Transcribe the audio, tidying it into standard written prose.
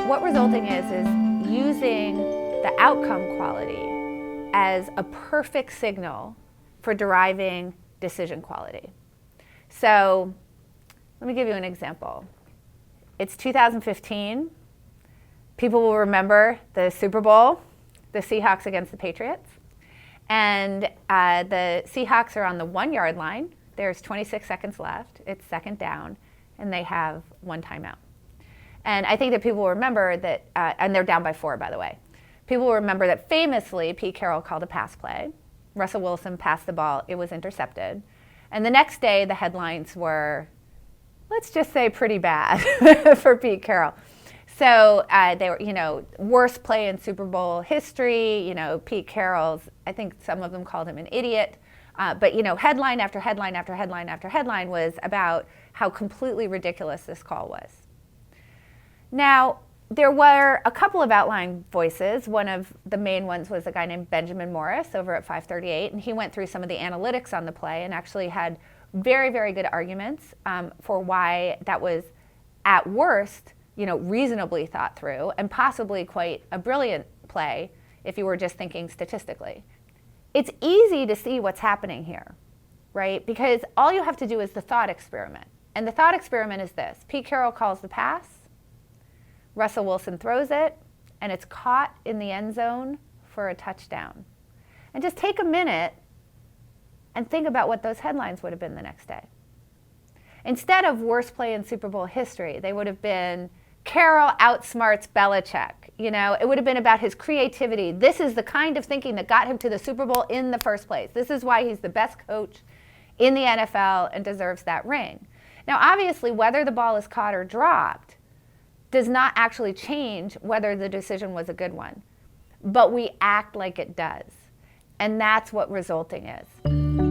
What resulting is using the outcome quality as a perfect signal for deriving decision quality. So let me give you an example. It's 2015. People will remember the Super Bowl, the Seahawks against the Patriots. And the Seahawks are on the 1 yard line. There's 26 seconds left. It's second down, and they have one timeout. And I think that people will remember that, and they're down by 4, by the way. People will remember that famously, Pete Carroll called a pass play. Russell Wilson passed the ball. It was intercepted. And the next day, the headlines were, let's just say, pretty bad for Pete Carroll. So they were, worst play in Super Bowl history. Pete Carroll's, I think some of them called him an idiot. But headline after headline after headline after headline was about how completely ridiculous this call was. Now, there were a couple of outlying voices. One of the main ones was a guy named Benjamin Morris over at 538, and he went through some of the analytics on the play and actually had very, very good arguments for why that was, at worst, reasonably thought through and possibly quite a brilliant play if you were just thinking statistically. It's easy to see what's happening here, right? Because all you have to do is the thought experiment. And the thought experiment is this. Pete Carroll calls the pass. Russell Wilson throws it, and it's caught in the end zone for a touchdown. And just take a minute and think about what those headlines would have been the next day. Instead of worst play in Super Bowl history, they would have been Carroll outsmarts Belichick. It would have been about his creativity. This is the kind of thinking that got him to the Super Bowl in the first place. This is why he's the best coach in the NFL and deserves that ring. Now, obviously, whether the ball is caught or dropped does not actually change whether the decision was a good one. But we act like it does. And that's what resulting is.